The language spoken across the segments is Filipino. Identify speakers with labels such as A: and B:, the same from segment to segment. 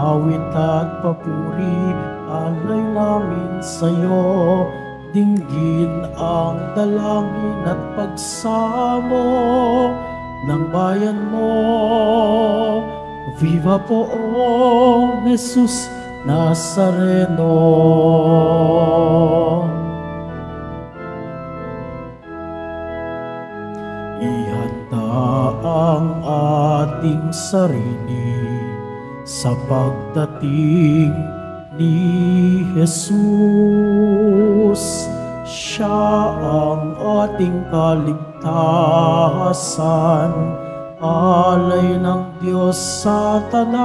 A: Awit at papuri, alay namin sa'yo. Dinggin ang dalangin at pagsamo ng bayan mo. Viva Poong Jesus Nazareno. Ihanda ang ating sarili sa pagdating ni Jesus. Siya ang ating kaligtasan, alay ng Diyos sa tanan.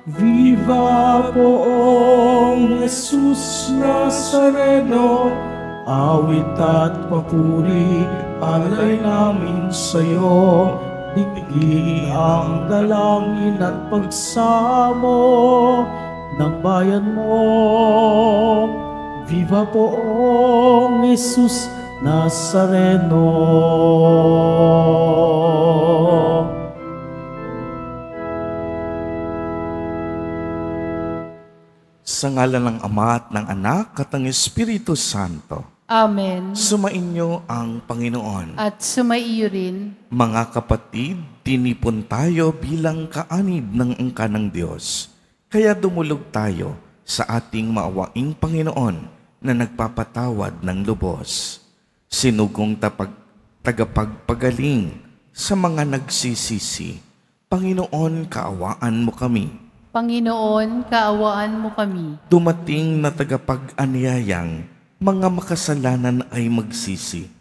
A: Viva Poong Jesus Nazareno, awit at papuri, alay namin sa'yo. Dinggin ang dalangin at pagsamo ng bayan mo. Viva Poong Jesus Nazareno.
B: Sa ngalan ng Ama at ng Anak at ng Espiritu Santo.
C: Amen.
B: Sumainyo ang Panginoon.
C: At sumaiyo rin.
B: Mga kapatid, tinipon tayo bilang kaanib ng angka ng Diyos. Kaya dumulog tayo sa ating maawaing Panginoon na nagpapatawad ng lubos. Sinugong tagapagpagaling sa mga nagsisisi. Panginoon, kaawaan mo kami.
C: Panginoon, kaawaan mo kami.
B: Dumating na tagapag-anyayang mga makasalanan ay magsisi.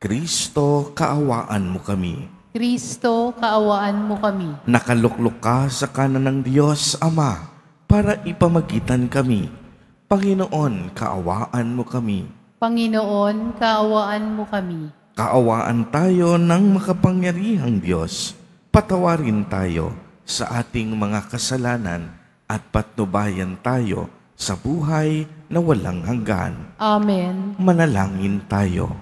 B: Kristo, kaawaan mo kami.
C: Kristo, kaawaan mo kami.
B: Nakaluklok ka sa kanan ng Diyos Ama para ipamagitan kami. Panginoon, kaawaan mo kami.
C: Panginoon, kaawaan mo kami.
B: Kaawaan tayo ng makapangyarihang Diyos. Patawarin tayo sa ating mga kasalanan at patnubayan tayo sa buhay na walang hanggan.
C: Amen.
B: Manalangin tayo.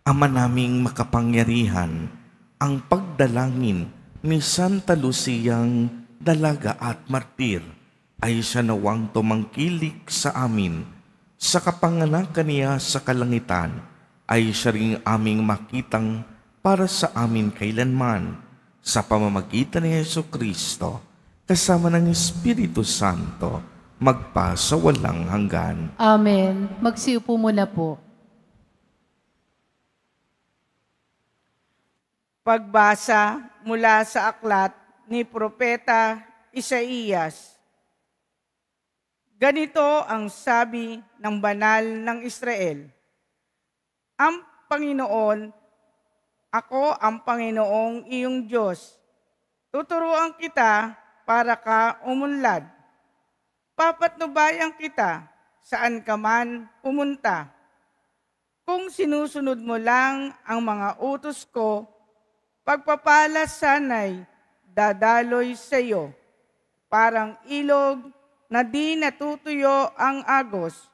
B: Ama naming makapangyarihan, ang pagdalangin ni Santa Luciang dalaga at martir ay siya nawang tumangkilik sa amin. Sa kapanganakan niya sa kalangitan ay siya ring aming makitang para sa amin kailanman sa pamamagitan ni Jesucristo kasama ng Espiritu Santo, magpa sa walang hanggan.
C: Amen. Magsiupo muna po.
D: Pagbasa mula sa aklat ni Propeta Isaías. Ganito ang sabi ng banal ng Israel. Ang Panginoon, ako ang Panginoong iyong Diyos. Tuturuan kita para ka umunlad. Papatnubayan kita saan ka man pumunta. Kung sinusunod mo lang ang mga utos ko, pagpapala sana'y dadaloy sa iyo. Parang ilog na di natutuyo ang agos.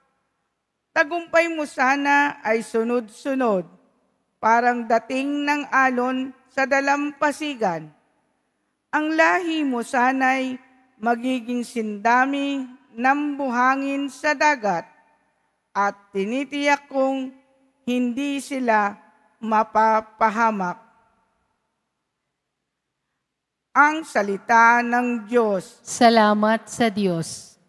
D: Tagumpay mo sana ay sunod-sunod, parang dating ng alon sa dalampasigan. Ang lahi mo sana'y magiging sindami ng buhangin sa dagat at tinitiyak kong hindi sila mapapahamak. Ang salita ng Diyos.
C: Salamat sa Diyos.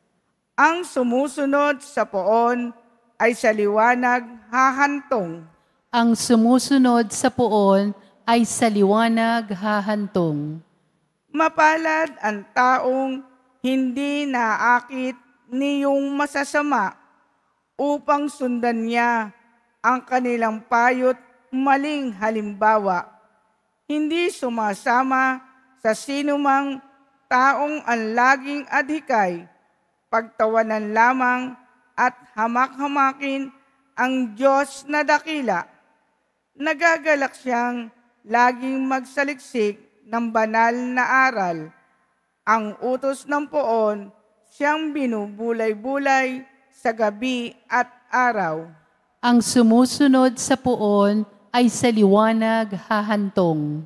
D: Ang sumusunod sa poon ay sa liwanag hahantong.
C: Ang sumusunod sa poon ay sa liwanag hahantong.
D: Mapalad ang taong hindi naakit niyong masasama upang sundan niya ang kanilang payo't maling halimbawa. Hindi sumasama sa sinumang taong ang laging adhikay, pagtawanan lamang at hamak-hamakin ang Diyos na dakila. Nagagalak siyang laging magsaliksik ng banal na aral. Ang utos ng poon, siyang binubulay-bulay sa gabi at araw.
C: Ang sumusunod sa poon ay sa liwanag hahantong.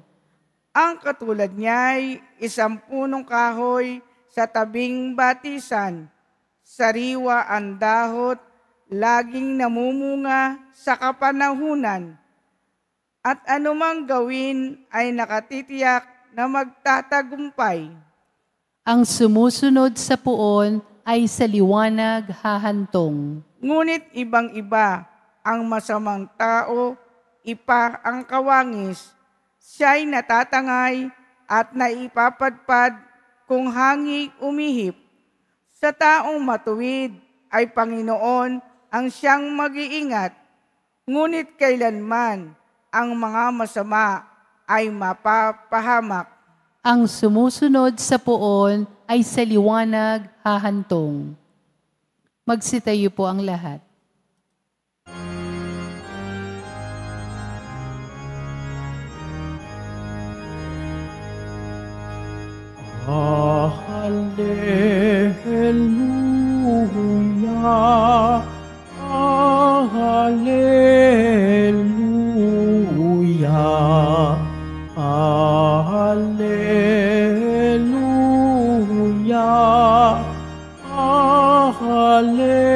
D: Ang katulad niya'y isang punong kahoy sa tabing batisan, sariwa ang dahot, laging namumunga sa kapanahunan. At anumang gawin ay nakatitiyak na magtatagumpay.
C: Ang sumusunod sa puon ay sa liwanag hahantong.
D: Ngunit ibang-iba ang masamang tao, ipa ang kawangis. Siya'y natatangay at naipapadpad kung hangi umihip. Sa taong matuwid ay Panginoon ang siyang mag-iingat, ngunit kailanman ang mga masama ay mapapahamak.
C: Ang sumusunod sa puon ay sa liwanag hahantong. Magsitayo po ang lahat.
A: Hallelujah, Hallelujah, Hallelujah, Hallelujah.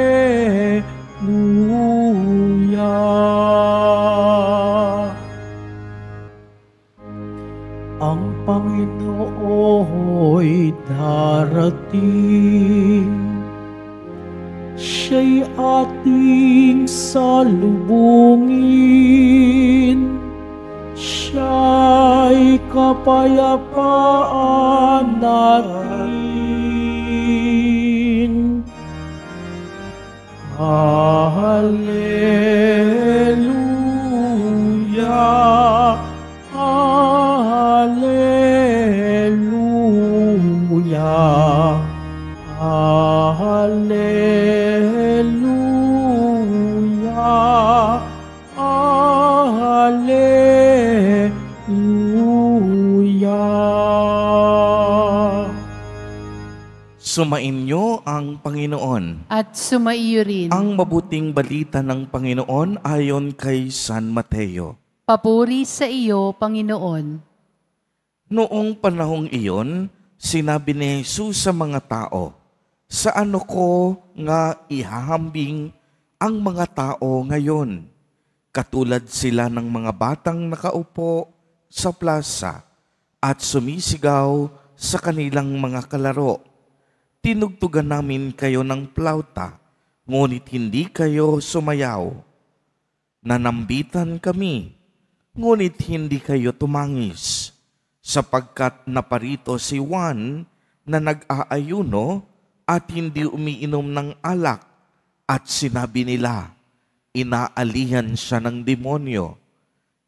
A: Ang Panginoon'y darating, siya'y ating salubungin, siya'y kapayapaan natin. Hallelujah, Hallelujah, Hallelujah, Hallelujah.
B: Sumainyo ang Panginoon.
C: At sumaiyo rin.
B: Ang mabuting balita ng Panginoon ayon kay San Mateo.
C: Papuri sa iyo, Panginoon.
B: Noong panahong iyon, sinabi ni Jesus sa mga tao, "Sa ano ko nga ihahambing ang mga tao ngayon? Katulad sila ng mga batang nakaupo sa plaza at sumisigaw sa kanilang mga kalaro. Tinugtugan namin kayo ng plauta, ngunit hindi kayo sumayaw. Nanambitan kami, ngunit hindi kayo tumangis. Sapagkat naparito si Juan na nag-aayuno at hindi umiinom ng alak, at sinabi nila, inaalihan siya ng demonyo.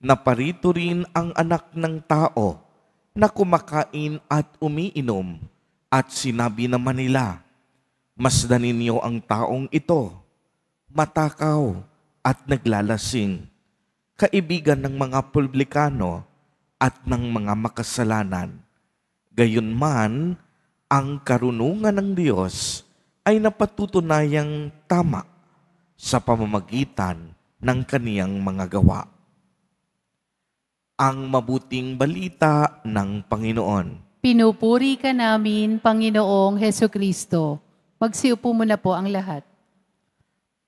B: Naparito rin ang Anak ng Tao na kumakain at umiinom, at sinabi naman nila, masdan ninyo ang taong ito, matakaw at naglalasing, kaibigan ng mga publikano at ng mga makasalanan. Gayunman, ang karunungan ng Diyos ay napatutunayang tama sa pamamagitan ng kaniyang mga gawa. Ang mabuting balita ng Panginoon.
C: Pinupuri ka namin, Panginoong Hesukristo. Magsiupo muna po ang lahat.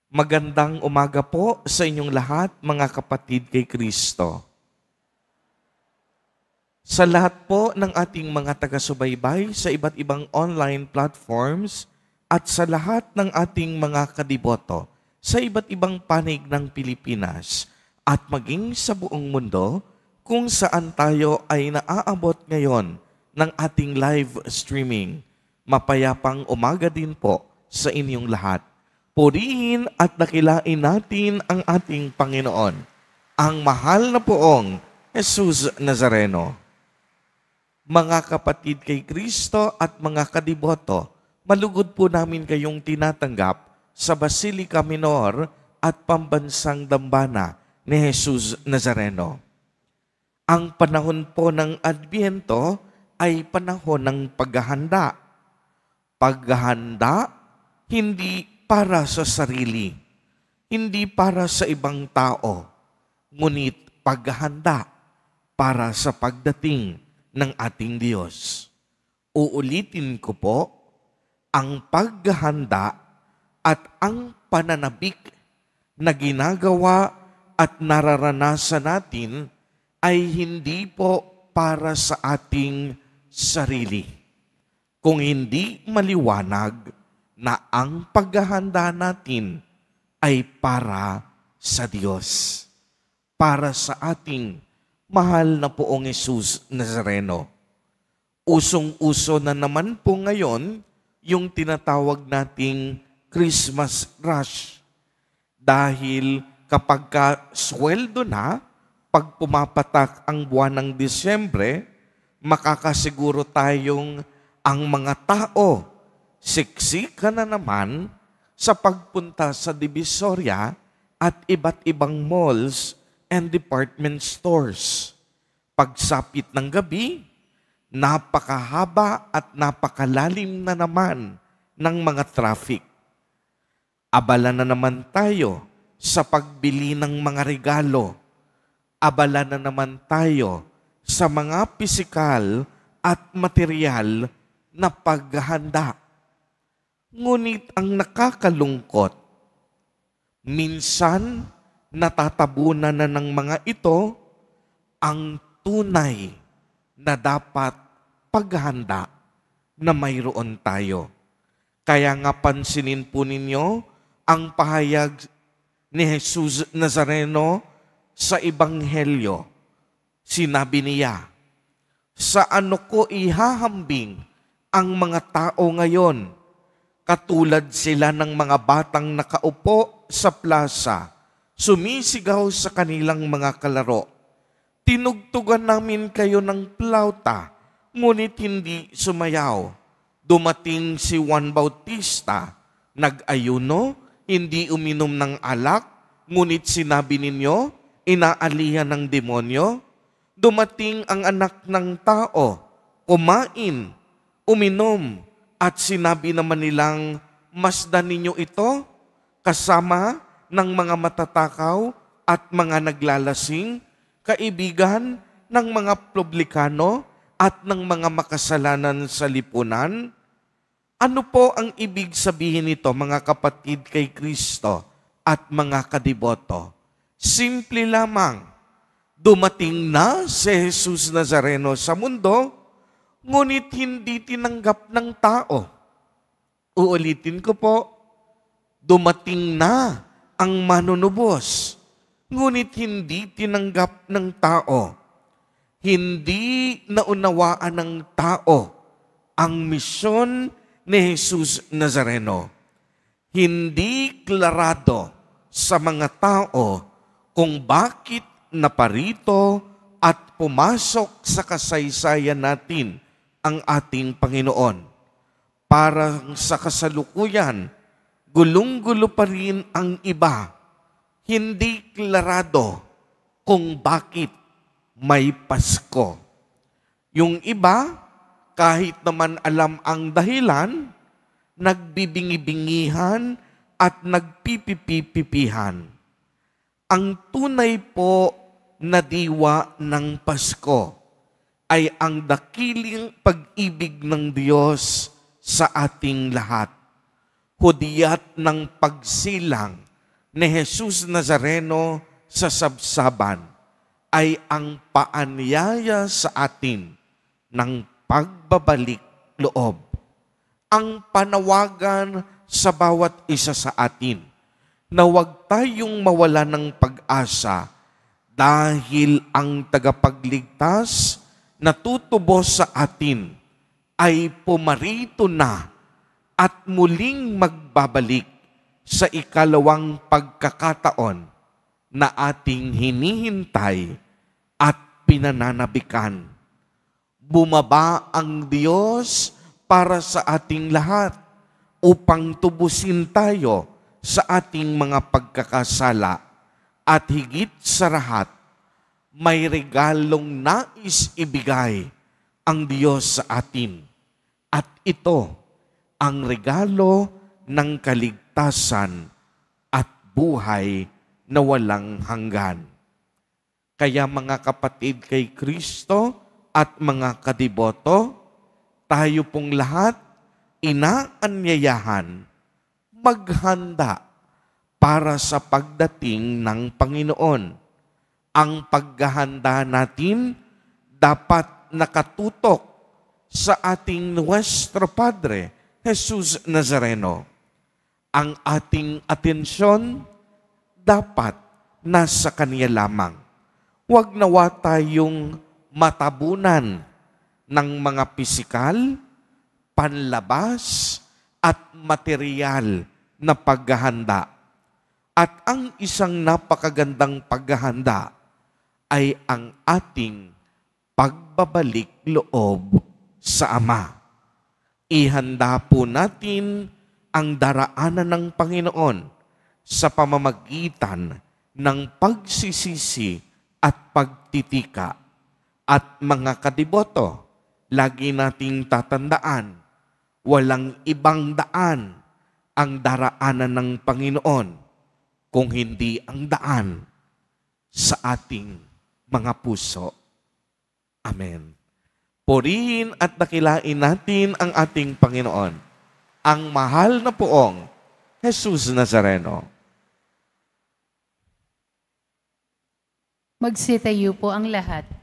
B: Magandang umaga po sa inyong lahat, mga kapatid kay Kristo. Sa lahat po ng ating mga taga-subaybay sa iba't ibang online platforms at sa lahat ng ating mga kadiboto sa iba't ibang panig ng Pilipinas at maging sa buong mundo kung saan tayo ay naaabot ngayon ng ating live streaming. Mapayapang umaga din po sa inyong lahat. Purihin at dakilain natin ang ating Panginoon, ang mahal na poong Jesus Nazareno. Mga kapatid kay Kristo at mga kadiboto, malugod po namin kayong tinatanggap sa Basilica Minor at Pambansang Dambana ni Jesus Nazareno. Ang panahon po ng Adbyento ay panahon ng paghahanda. Paghahanda, hindi para sa sarili, hindi para sa ibang tao, ngunit paghahanda para sa pagdating ng ating Diyos. Uulitin ko po, ang paghahanda at ang pananabik na ginagawa at nararanasan natin ay hindi po para sa ating sarili. Kung hindi maliwanag na ang paghahanda natin ay para sa Diyos, para sa ating mahal na Poong Jesus Nazareno. Usong-uso na naman po ngayon yung tinatawag nating Christmas rush. Dahil kapag sweldo na, pag pumapatak ang buwan ng Disyembre, makakasiguro tayong ang mga tao siksika na naman sa pagpunta sa Divisoria at iba't ibang malls and department stores. Pagsapit ng gabi, napakahaba at napakalalim na naman ng mga traffic. Abala na naman tayo sa pagbili ng mga regalo. Abala na naman tayo sa mga pisikal at material na paghahanda. Ngunit ang nakakalungkot, minsan natatabunan na ng mga ito ang tunay na dapat paghahanda na mayroon tayo. Kaya nga pansinin po ninyo ang pahayag ni Jesus Nazareno sa Ebanghelyo. Sinabi niya, sa ano ko ihahambing ang mga tao ngayon? Katulad sila ng mga batang nakaupo sa plaza, sumisigaw sa kanilang mga kalaro. Tinugtugan namin kayo ng plauta, ngunit hindi sumayaw. Dumating si Juan Bautista, nag-ayuno, hindi uminom ng alak, ngunit sinabi ninyo, inaalihan ng demonyo. Dumating ang anak ng tao, kumain, uminom, at sinabi naman nilang, masdan ninyo ito, kasama ng mga matatakaw at mga naglalasing, kaibigan ng mga publikano at ng mga makasalanan sa lipunan. Ano po ang ibig sabihin nito, mga kapatid kay Kristo at mga kadiboto? Simple lamang, dumating na si Jesus Nazareno sa mundo, ngunit hindi tinanggap ng tao. Uulitin ko po, dumating na ang manunubos, ngunit hindi tinanggap ng tao. Hindi naunawaan ng tao ang misyon ni Jesus Nazareno. Hindi klarado sa mga tao kung bakit naparito at pumasok sa kasaysayan natin ang ating Panginoon. Para sa kasalukuyan, gulong-gulo pa rin ang iba. Hindi klarado kung bakit may Pasko. Yung iba, kahit naman alam ang dahilan, nagbibingi-bingihan at nagpipipipipihan. Ang tunay po na diwa ng Pasko ay ang dakiling pag-ibig ng Diyos sa ating lahat. Hudyat ng pagsilang ni Jesus Nazareno sa sabsaban ay ang paanyaya sa atin ng pagbabalik loob. Ang panawagan sa bawat isa sa atin na huwag tayong mawala ng pag-asa dahil ang tagapagligtas na tutubos sa atin ay pumarito na at muling magbabalik sa ikalawang pagkakataon na ating hinihintay at pinananabikan. Bumaba ang Diyos para sa ating lahat upang tubusin tayo sa ating mga pagkakasala at higit sa lahat, may regalong nais ibigay ang Diyos sa atin. At ito ang regalo ng kaligtasan at buhay na walang hanggan. Kaya mga kapatid kay Kristo at mga kadiboto, tayo pong lahat inaanyayahan maghanda para sa pagdating ng Panginoon. Ang paghahanda natin dapat nakatutok sa ating Nuestro Padre, Jesus Nazareno. Ang ating atensyon dapat nasa Kanya lamang. Huwag nawa tayong matabunan ng mga pisikal, panlabas, at material na paghahanda. At ang isang napakagandang paghahanda ay ang ating pagbabalik loob sa Ama. Ihanda po natin ang daraanan ng Panginoon sa pamamagitan ng pagsisisi at pagtitika. At mga kadiboto, lagi nating tatandaan, walang ibang daan ang daraanan ng Panginoon kung hindi ang daan sa ating mga puso. Amen. Purihin at dakilain natin ang ating Panginoon, ang mahal na poong Jesus Nazareno.
C: Magsitayo po ang lahat.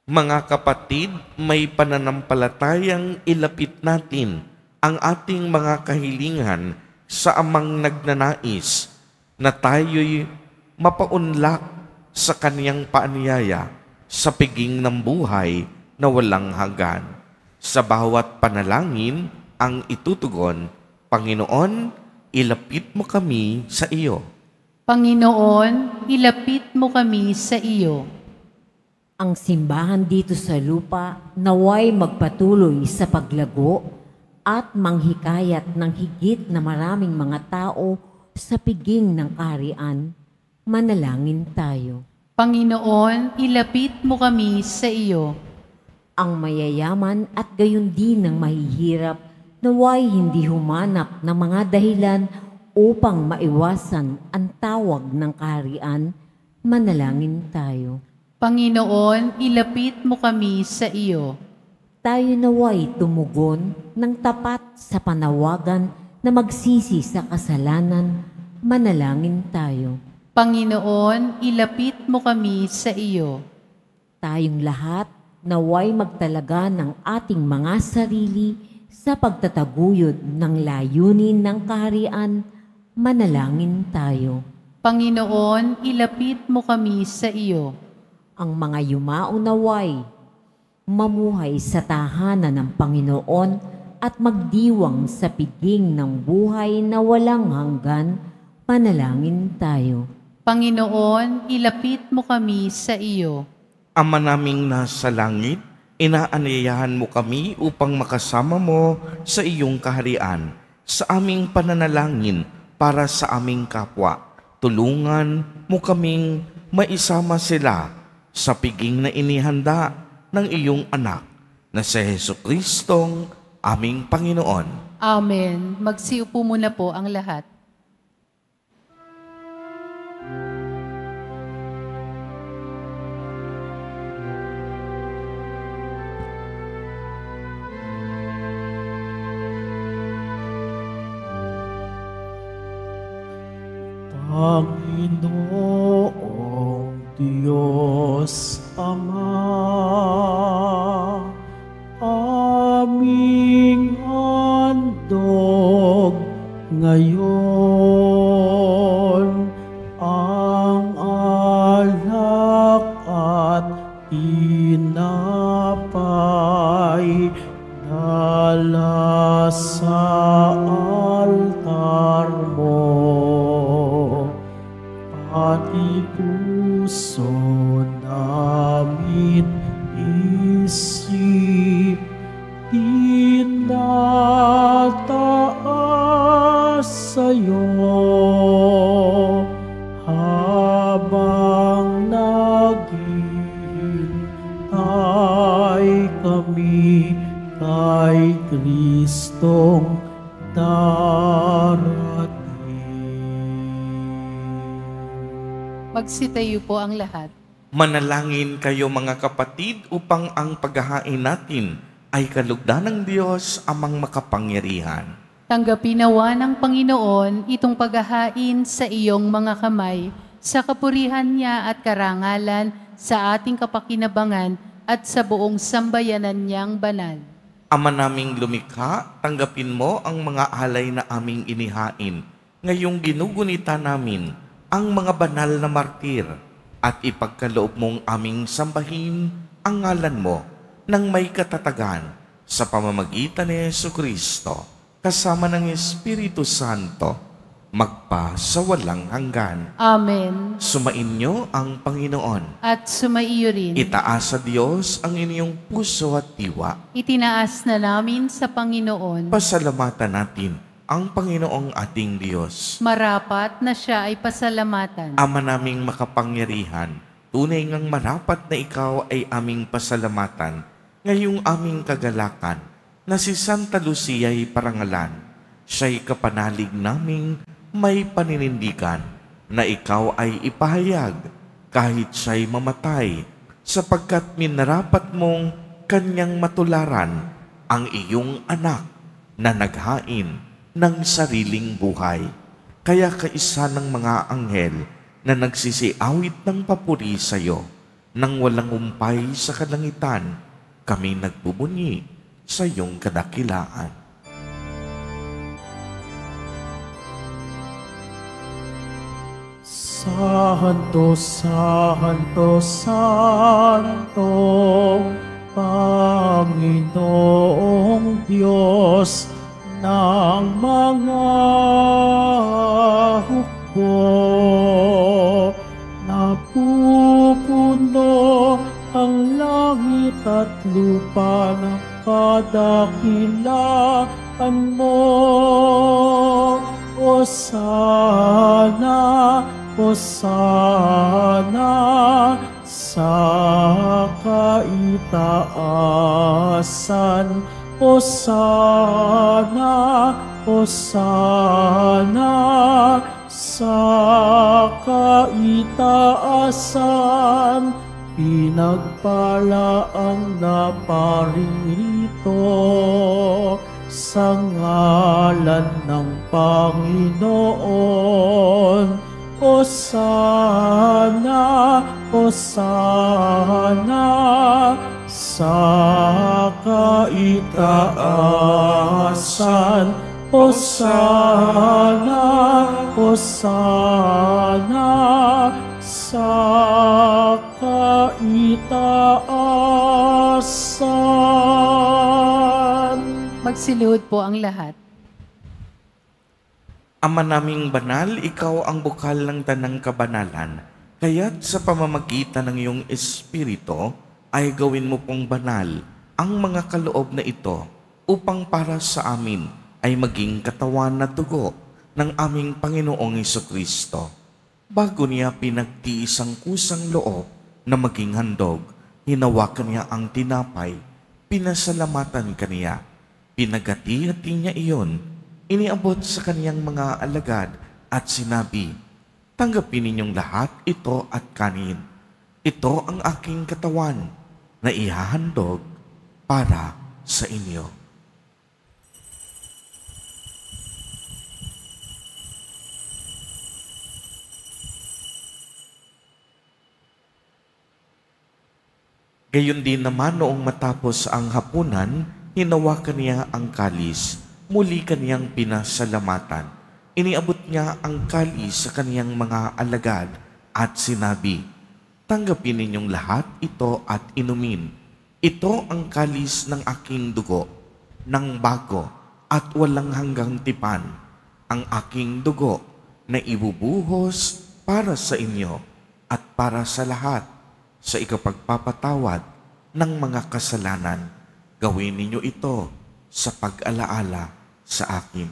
B: Mga kapatid, may pananampalatayang ilapit natin ang ating mga kahilingan sa Amang nagnanais na tayo'y mapaunlak sa Kaniyang paanyaya sa piging ng buhay na walang hanggan. Sa bawat panalangin ang itutugon, Panginoon, ilapit mo kami sa iyo.
C: Panginoon, ilapit mo kami sa iyo.
E: Ang simbahan dito sa lupa naway magpatuloy sa paglago at manghikayat ng higit na maraming mga tao sa piging ng kaharian. Manalangin tayo.
C: Panginoon, ilapit mo kami sa iyo.
E: Ang mayayaman at gayon din ng mahihirap naway hindi humanap ng mga dahilan upang maiwasan ang tawag ng kaharian. Manalangin tayo.
C: Panginoon, ilapit mo kami sa iyo.
E: Tayo naway tumugon ng tapat sa panawagan na magsisi sa kasalanan. Manalangin tayo.
C: Panginoon, ilapit mo kami sa iyo.
E: Tayong lahat naway magtalaga ng ating mga sarili sa pagtataguyod ng layunin ng kaharian. Manalangin tayo.
C: Panginoon, ilapit mo kami sa iyo.
E: Ang mga yumao naway mamuhay sa tahanan ng Panginoon at magdiwang sa piging ng buhay na walang hanggan. Panalangin tayo.
C: Panginoon, ilapit mo kami sa iyo.
B: Ama naming nasa langit, inaanyayahan mo kami upang makasama mo sa iyong kaharian, sa aming pananalangin para sa aming kapwa. Tulungan mo kaming maisama sila sa piging na inihanda ng iyong anak na si Jesucristong aming Panginoon.
C: Amen. Magsiupo muna po ang lahat.
A: Panginoong Diyos Ama, aming handog ngayon ang alak at tinapay dala sa altar mo. Pati puso namin isip tinataas sa'yo habang naghihintay kami kay Kristong darating.
C: Magsitayo po ang lahat.
B: Manalangin kayo mga kapatid upang ang paghahain natin ay kalugdan ng Diyos amang makapangyarihan.
C: Tanggapin nawa ng Panginoon itong paghahain sa iyong mga kamay, sa kapurihan niya at karangalan, sa ating kapakinabangan at sa buong sambayanan niyang banal.
B: Ama naming lumikha, tanggapin mo ang mga alay na aming inihain. Ngayong ginugunita namin ang mga banal na martir at ipagkaloob mong aming sambahin ang ngalan mo nang may katatagan sa pamamagitan ni Jesucristo kasama ng Espiritu Santo magpa sa walang hanggan.
C: Amen.
B: Sumainyo ang Panginoon.
C: At sumaiyo rin.
B: Itaas sa Diyos ang inyong puso at diwa.
C: Itinaas na namin sa Panginoon.
B: Pasalamatan natin ang Panginoong ating Diyos.
C: Marapat na siya ay pasalamatan.
B: Ama naming makapangyarihan, tunay ngang marapat na ikaw ay aming pasalamatan ngayong aming kagalakan na si Santa Lucia ay parangalan. Siya'y kapanalig naming may paninindigan na ikaw ay ipahayag kahit siya'y mamatay sapagkat minarapat mong kanyang matularan ang iyong anak na naghain ng sariling buhay. Kaya kaisa ng mga anghel na nagsisiawit ng papuri sa iyo, nang walang umpay sa kalangitan, kami nagbubunyi sa iyong kadakilaan.
A: Santo, Santo, Santo, Panginoong Diyos ng mga hukbo, napupuno ang langit at lupa ng kadakilaan mo. Hosana, Hosana sa kaitaasan. Hosana, Hosana sa kaitaasan. Pinagpala ang naparirito sa ngalan ng Panginoon. Hosana, Hosana sa kaitaasan. Hosana, Hosana sa kaitaasan.
C: Magsiluhod po ang lahat.
B: Ama naming banal, ikaw ang bukal ng tanang kabanalan. Kaya't sa pamamagitan ng iyong Espiritu, ay gawin mo pong banal ang mga kaloob na ito upang para sa amin ay maging katawan na dugo ng aming Panginoong Jesucristo. Bago niya pinagtiis ang kusang loob na maging handog, hinawakan niya ang tinapay, pinasalamatan kaniya, pinagati-hati niya iyon, iniabot sa kaniyang mga alagad at sinabi, tanggapin ninyong lahat ito at kanin. Ito ang aking katawan na ihahandog para sa inyo. Gayon din naman noong matapos ang hapunan, hinawakan niya ang kalis, muli kaniyang pinasalamatan. Iniabot niya ang kalis sa kaniyang mga alagad at sinabi, tanggapin ninyong lahat ito at inumin. Ito ang kalis ng aking dugo, ng bago at walang hanggang tipan, ang aking dugo na ibubuhos para sa inyo at para sa lahat sa ikapagpapatawad ng mga kasalanan. Gawin ninyo ito sa pag-alaala sa akin.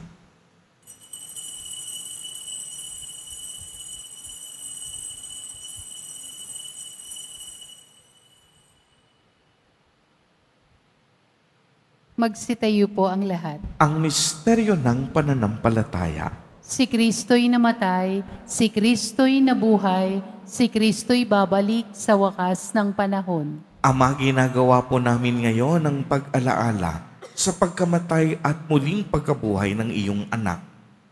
C: Magsitayo po ang lahat.
B: Ang misteryo ng pananampalataya.
C: Si Kristo'y namatay, si Kristo'y nabuhay, si Kristo'y babalik sa wakas ng panahon.
B: Ama, ginagawa po namin ngayon ang pag-alaala sa pagkamatay at muling pagkabuhay ng iyong anak.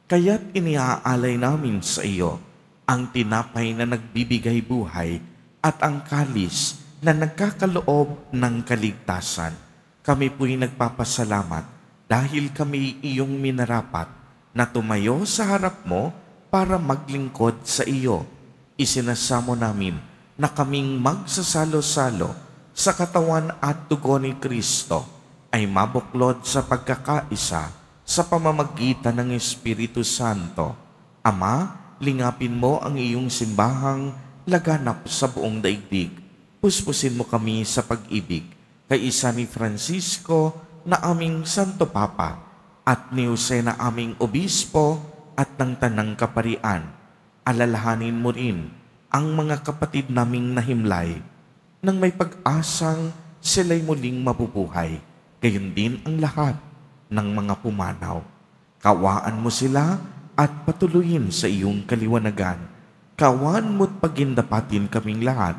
B: Kaya't iniaalay namin sa iyo ang tinapay na nagbibigay buhay at ang kalis na nagkakaloob ng kaligtasan. Kami po'y nagpapasalamat dahil kami iyong minarapat na tumayo sa harap mo para maglingkod sa iyo. Isinasamo namin na kaming magsasalo-salo sa katawan at dugo ni Kristo ay mabuklod sa pagkakaisa sa pamamagitan ng Espiritu Santo. Ama, lingapin mo ang iyong simbahang laganap sa buong daigdig. Puspusin mo kami sa pag-ibig kay isa ni Francisco na aming Santo Papa at ni Jose na aming Obispo at ng Tanang Kaparian. Alalahanin mo rin ang mga kapatid naming nahimlay nang may pag-asang sila'y muling mabubuhay. Gayon din ang lahat ng mga pumanaw. Kawaan mo sila at patuloyin sa iyong kaliwanagan. Kawaan mo't pagindapatin kaming lahat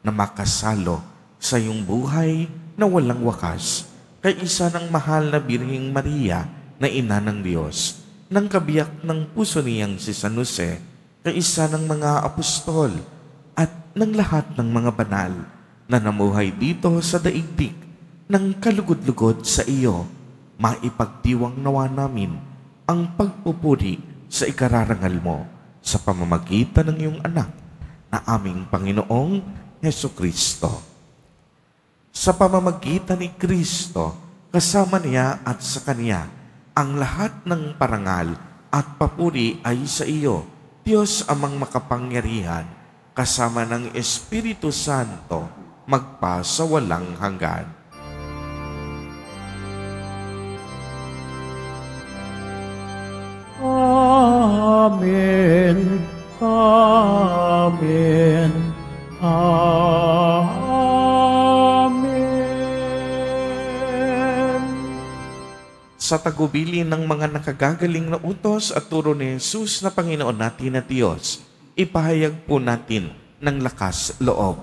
B: na makasalo sa iyong buhay na walang wakas. Kay isa ng mahal na Birheng Maria na ina ng Diyos, ng kabiyak ng puso niyang si San Jose, kay isa ng mga apostol at ng lahat ng mga banal na namuhay dito sa daigdig ng kalugod-lugod sa iyo, maipagdiwang nawa namin ang pagpupuri sa ikararangal mo sa pamamagitan ng iyong anak na aming Panginoong Hesukristo. Sa pamamagitan ni Kristo, kasama niya at sa Kanya, ang lahat ng parangal at papuri ay sa iyo, Diyos amang makapangyarihan, kasama ng Espiritu Santo, magpa sa walang hanggan.
A: Amen. Amen. Amen.
B: Sa tagubilin ng mga nakagagaling na utos at turo ni Jesus na Panginoon natin na Diyos, ipahayag po natin ng lakas loob.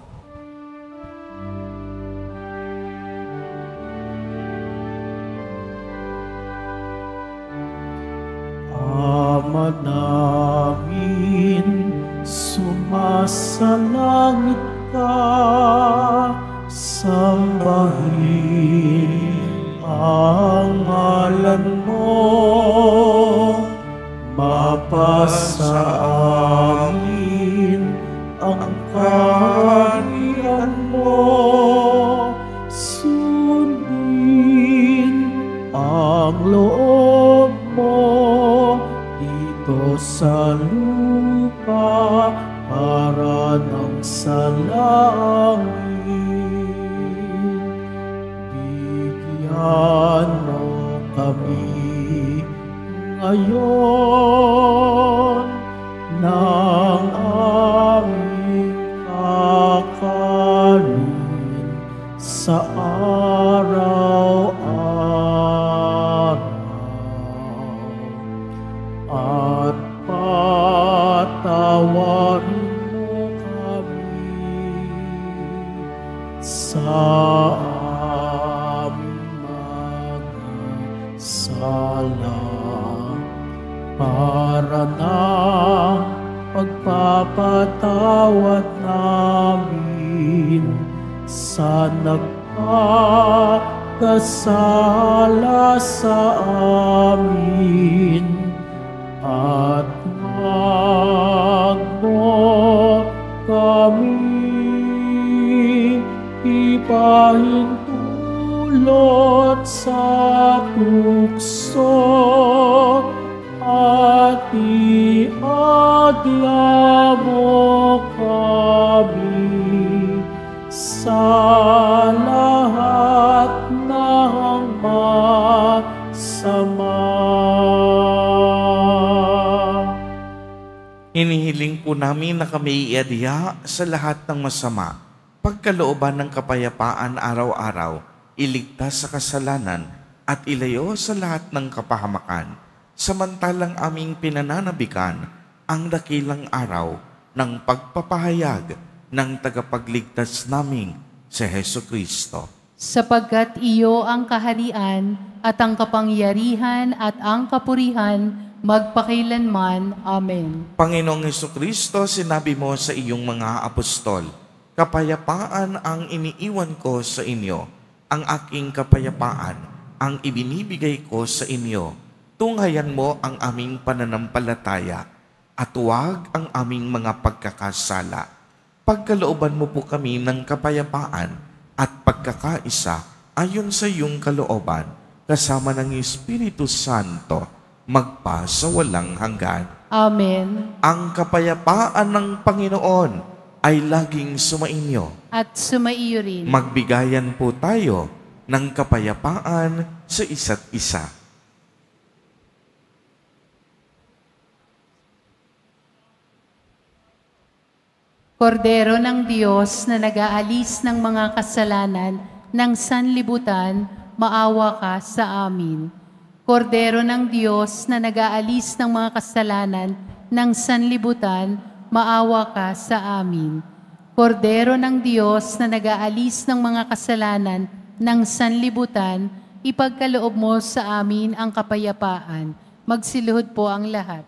A: Ama namin, sumasalangit ka, sambahin ang ngalan mo, mapasa amin ang kaharian mo, sundin ang loob mo dito sa lupa para ng sa langit. Bigyan mo kami ngayon ng aming kakanin sa araw-araw. At patawarin mo kami sa aming mga sala para na pagpapatawad namin sa nagkakasala sa amin. At wag mo kami ipahintulot sa tukso at iadla mo kami sa lahat ng masama.
B: Hinihiling po namin na kami iadya sa lahat ng masama, pagkalooban ng kapayapaan araw-araw, iligtas sa kasalanan at ilayo sa lahat ng kapahamakan. samantalang aming pinananabikan ang dakilang araw ng pagpapahayag ng tagapagligtas naming si Heso Kristo.
C: Sapagkat iyo ang kaharian at ang kapangyarihan at ang kapurihan magpakailanman. Amen.
B: Panginoong Heso Kristo, sinabi mo sa iyong mga apostol, kapayapaan ang iniiwan ko sa inyo, ang aking kapayapaan ang ibinibigay ko sa inyo. Tunghayan mo ang aming pananampalataya at huwag ang aming mga pagkakasala. Pagkalooban mo po kami ng kapayapaan at pagkakaisa ayon sa iyong kalooban, kasama ng Espiritu Santo, magpa sa walang hanggan.
C: Amen.
B: Ang kapayapaan ng Panginoon ay laging sumainyo.
C: At sumaiyo rin.
B: Magbigayan po tayo ng kapayapaan sa isa't isa.
C: Kordero ng Diyos na nag-aalis ng mga kasalanan ng sanlibutan, maawa ka sa amin. Kordero ng Diyos na nag-aalis ng mga kasalanan ng sanlibutan, maawa ka sa amin. Kordero ng Diyos na nag-aalis ng mga kasalanan ng sanlibutan, ipagkaloob mo sa amin ang kapayapaan. Magsiluhod po ang lahat.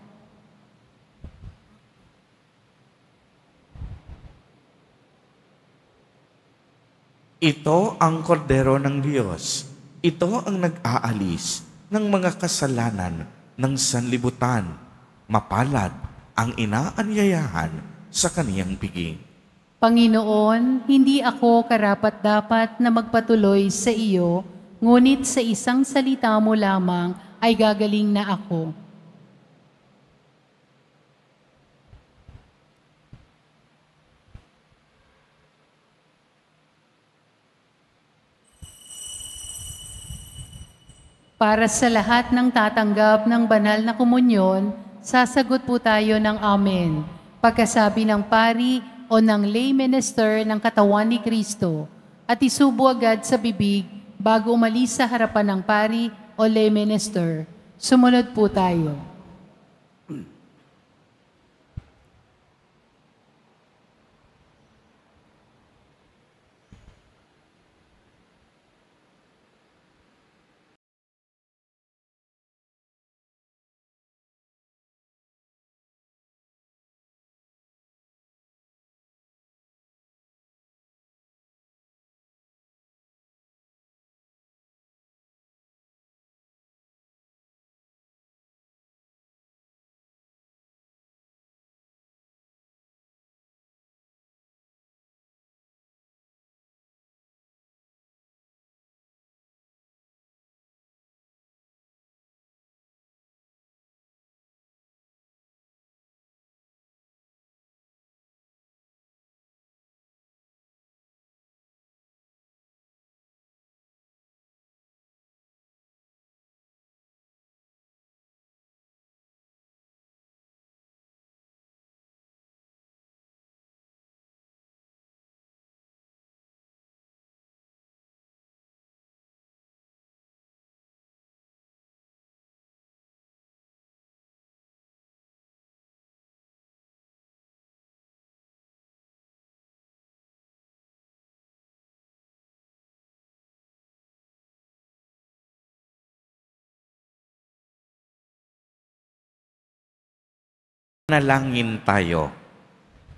B: Ito ang kordero ng Diyos. Ito ang nag-aalis ng mga kasalanan ng sanlibutan. Mapalad ang inaanyayahan sa kaniyang piging.
C: Panginoon, hindi ako karapat-dapat na magpatuloy sa iyo, ngunit sa isang salita mo lamang ay gagaling na ako. Para sa lahat ng tatanggap ng banal na komunyon, sasagot po tayo ng Amen. Pagkasabi ng pari o ng lay minister ng katawan ni Kristo, at isubo agad sa bibig bago umalis sa harapan ng pari o lay minister. Sumunod po tayo.
B: Nalangin tayo.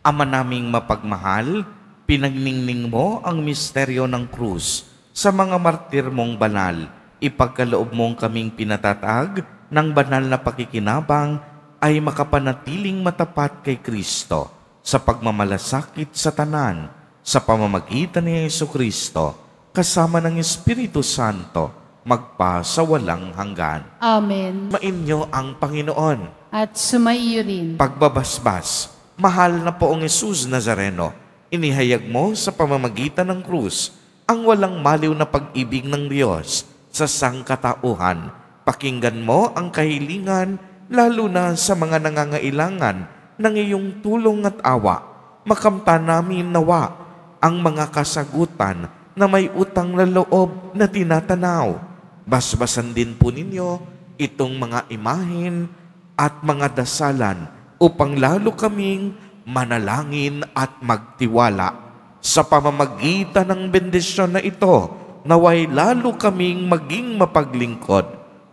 B: Ama naming mapagmahal, pinagningning mo ang misteryo ng krus sa mga martir mong banal. Ipagkaloob mong kaming pinatatag ng banal na pakikinabang ay makapanatiling matapat kay Kristo sa pagmamalasakit sa tanan, sa pamamagitan ni Yesu Kristo, kasama ng Espiritu Santo, magpa sa walang hanggan.
C: Amen.
B: Mainyo ang Panginoon.
C: At sumaiyo rin.
B: Pagbabasbas, mahal na poong Jesus Nazareno, inihayag mo sa pamamagitan ng krus ang walang maliw na pag-ibig ng Diyos sa sangkatauhan. Pakinggan mo ang kahilingan, lalo na sa mga nangangailangan ng iyong tulong at awa. Makamta namin nawa ang mga kasagutan na may utang na loob na tinatanaw. Basbasan din po ninyo itong mga imahen at mga dasalan upang lalo kaming manalangin at magtiwala. Sa pamamagitan ng bendisyon na ito, naway lalo kaming maging mapaglingkod,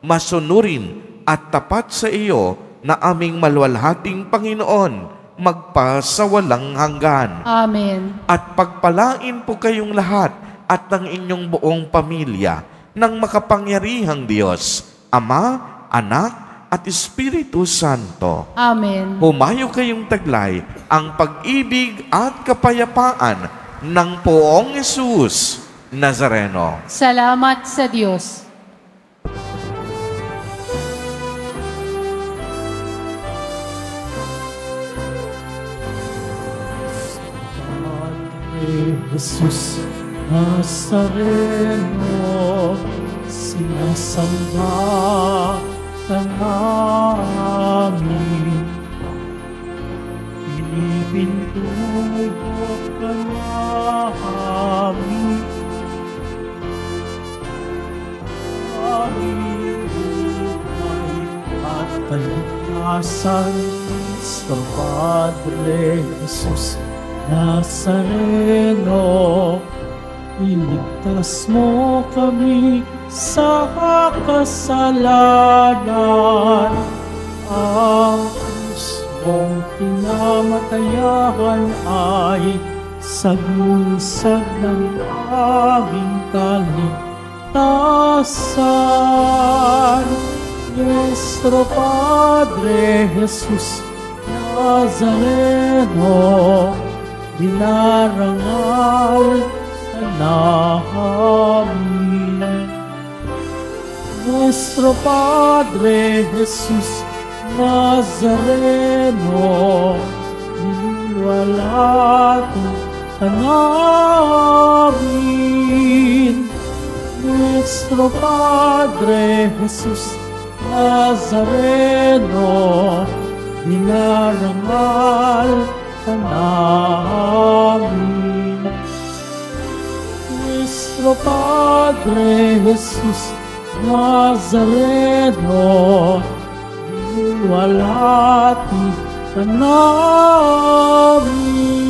B: masunurin at tapat sa iyo na aming malwalhating Panginoon, magpasawalang hanggan.
C: Amen.
B: At pagpalain po kayong lahat at ng inyong buong pamilya ng makapangyarihang Diyos, Ama, Anak, at Espiritu Santo.
C: Amen.
B: Humayo kayong taglay ang pag-ibig at kapayapaan ng Poong Jesus Nazareno.
C: Salamat sa Diyos.
A: Jesus Nazareno, sinasamba ka namin. Pinipintuho ka namin. Aming buhay at kalikasan sa Padre Jesus Nazareno, iligtas mo kami sa kasalanan. Ang krus mong pinamatayan ay sagunsag ng aming kaligtasan. Nuestro Padre Jesus Nazareno, dinarangal ka namin. Nuestro Padre Jesus Nazareno, niwalati ka namin. Nuestro Padre Jesus Nazareno, dinarangal ka namin. Nuestro Padre Jesus Nazareno, niwalati ka namin.